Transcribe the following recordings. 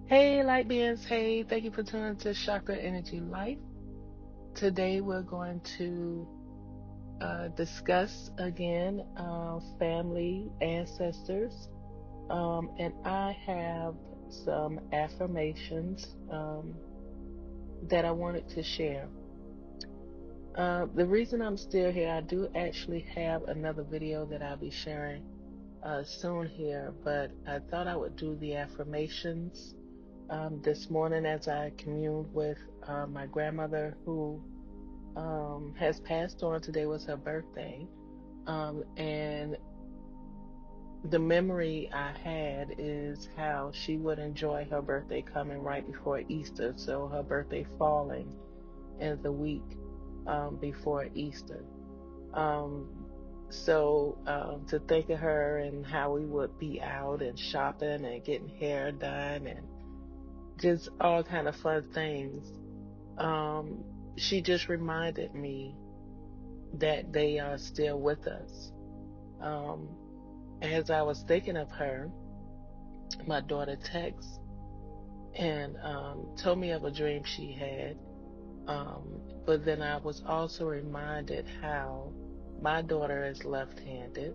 Hey, light beings. Hey, thank you for tuning to Chakra Energy Life. Today we're going to discuss again family, ancestors, and I have some affirmations that I wanted to share. The reason I'm still here, I do actually have another video that I'll be sharing soon here, but I thought I would do the affirmations this morning as I communed with my grandmother who has passed on. Today was her birthday. And the memory I had is how she would enjoy her birthday coming right before Easter. So her birthday falling in the week before Easter. Um, so to think of her and how we would be out and shopping and getting hair done and just all kind of fun things. Um, she just reminded me that they are still with us. Um, as I was thinking of her, my daughter texted and told me of a dream she had. But then I was also reminded how my daughter is left-handed,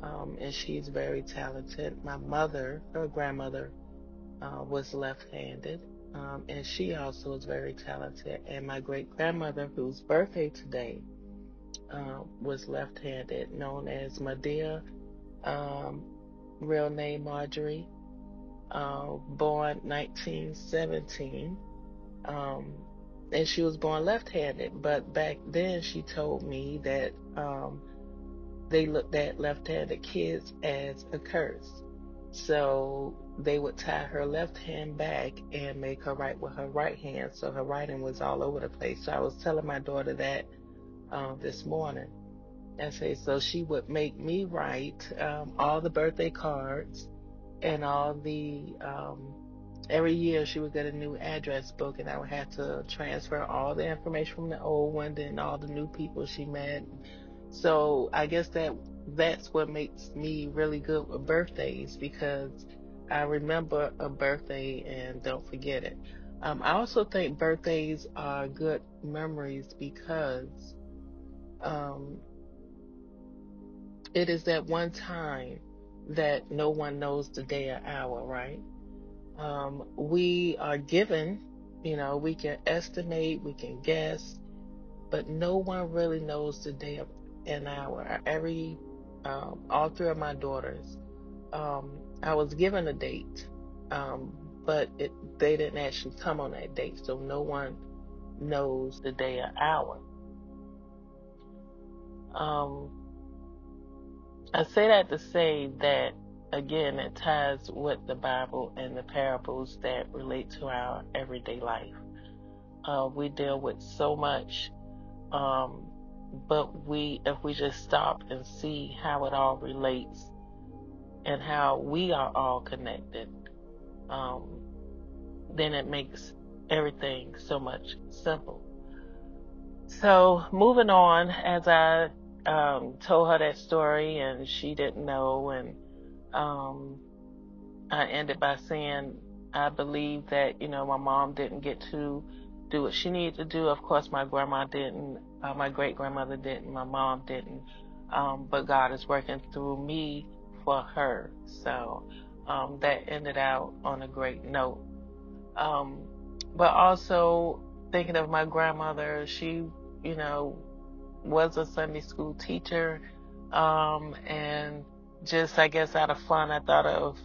and she's very talented. My mother, her grandmother, was left-handed, and she also is very talented. And my great-grandmother, whose birthday today, was left-handed, known as Medea, um, real name Marjorie, born 1917, um, and she was born left-handed. But back then, she told me that they looked at left-handed kids as a curse. So they would tie her left hand back and make her write with her right hand. So her writing was all over the place. So I was telling my daughter that this morning. And say, so she would make me write all the birthday cards and all the, every year she would get a new address book and I would have to transfer all the information from the old one, then all the new people she met. So I guess that's what makes me really good with birthdays because I remember a birthday and don't forget it. I also think birthdays are good memories because um, it is that one time that no one knows the day or hour, right? We are given, we can estimate, we can guess, but no one really knows the day of an hour. All three of my daughters, I was given a date, but they didn't actually come on that date, so no one knows the day or hour. Um, I say that to say that, again, it ties with the Bible and the parables that relate to our everyday life. We deal with so much, um, but if we just stop and see how it all relates and how we are all connected, um, then it makes everything so much simple. So moving on, as I told her that story and she didn't know, and um, I ended by saying I believe that, my mom didn't get to do what she needed to do. Of course, my grandma didn't, my great grandmother didn't, my mom didn't. But God is working through me for her. So that ended out on a great note. Um, but also thinking of my grandmother, she, you know, was a Sunday school teacher. And just, I guess, out of fun, I thought of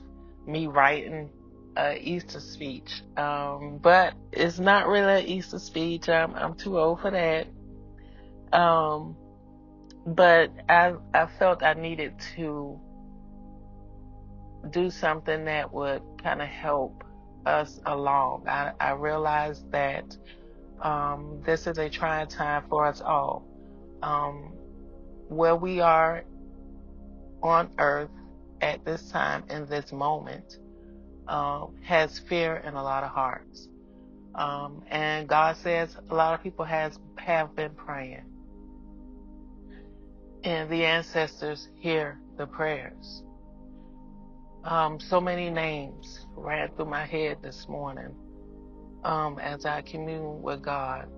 me writing a Easter speech. But it's not really an Easter speech. I'm too old for that. Um, but I felt I needed to do something that would kind of help us along. I realized that this is a trying time for us all. Um, where we are on earth at this time in this moment has fear in a lot of hearts. And God says a lot of people have been praying, and the ancestors hear the prayers. So many names ran through my head this morning as I commune with God,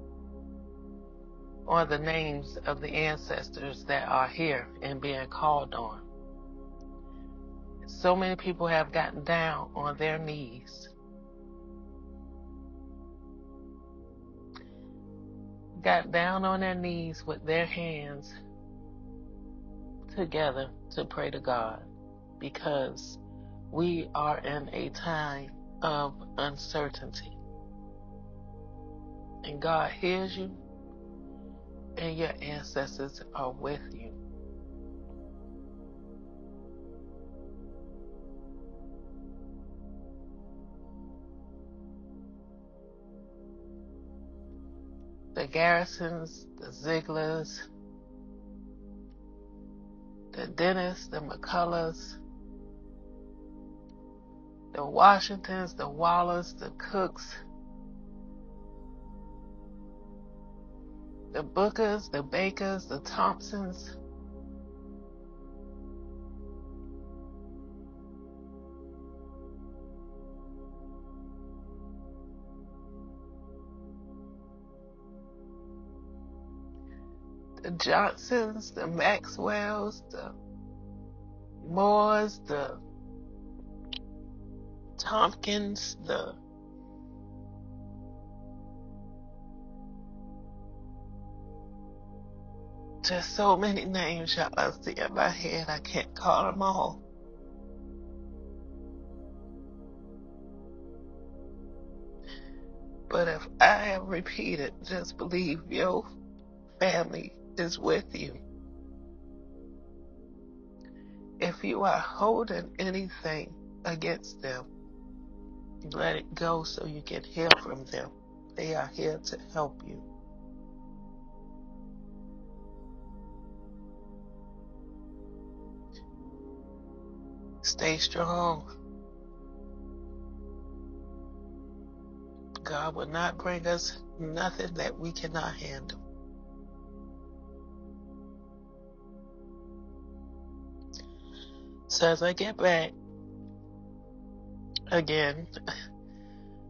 or the names of the ancestors that are here and being called on. So many people have gotten down on their knees, got down on their knees with their hands together to pray to God, because we are in a time of uncertainty. And God hears you, and your ancestors are with you. The Garrisons, the Zieglers, the Dennis, the McCullough, the Washingtons, the Wallers, the Cooks, the Bookers, the Bakers, the Thompsons, the Johnsons, the Maxwells, the Moores, the Tompkins, just so many names y'all I see in my head. I can't call them all. But if I am repeated, just believe your family is with you. If you are holding anything against them, let it go so you can hear from them. They are here to help you. Stay strong. God will not bring us nothing that we cannot handle. So as I get back, again,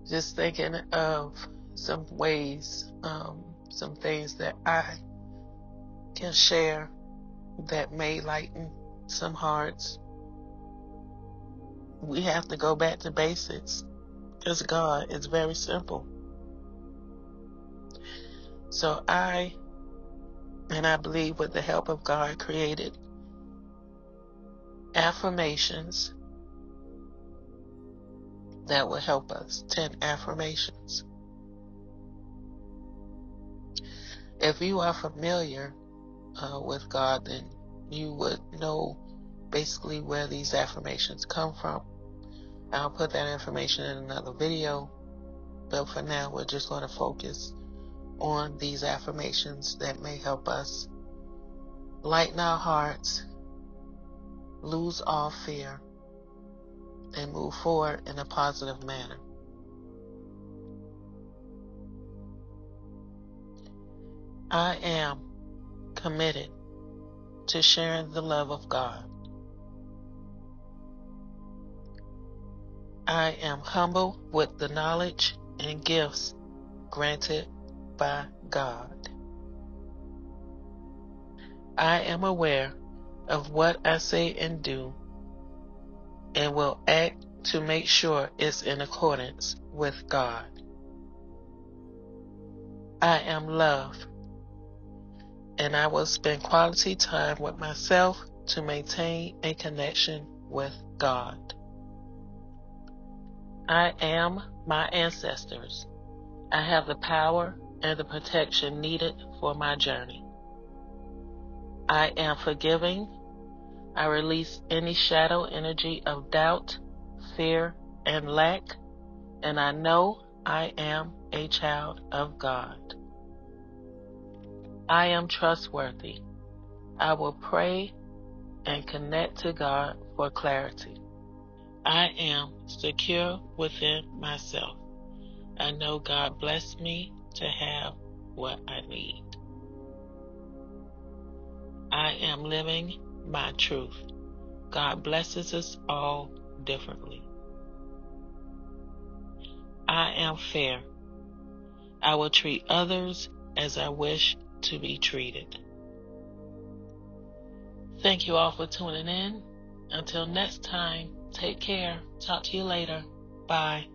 just thinking of some ways, some things that I can share that may lighten some hearts. We have to go back to basics, because God is very simple. So I believe with the help of God, created affirmations that will help us. 10 affirmations. If you are familiar with God, then you would know basically where these affirmations come from. I'll put that information in another video, but for now we're just going to focus on these affirmations that may help us lighten our hearts, lose all fear, and move forward in a positive manner. I am committed to sharing the love of God. I am humble with the knowledge and gifts granted by God. I am aware of what I say and do, and will act to make sure it's in accordance with God. I am love, and I will spend quality time with myself to maintain a connection with God. I am my ancestors. I have the power and the protection needed for my journey. I am forgiving. I release any shadow energy of doubt, fear, and lack, and I know I am a child of God. I am trustworthy. I will pray and connect to God for clarity. I am secure within myself. I know God blessed me to have what I need. I am living my truth. God blesses us all differently. I am fair. I will treat others as I wish to be treated. Thank you all for tuning in. Until next time, take care. Talk to you later. Bye.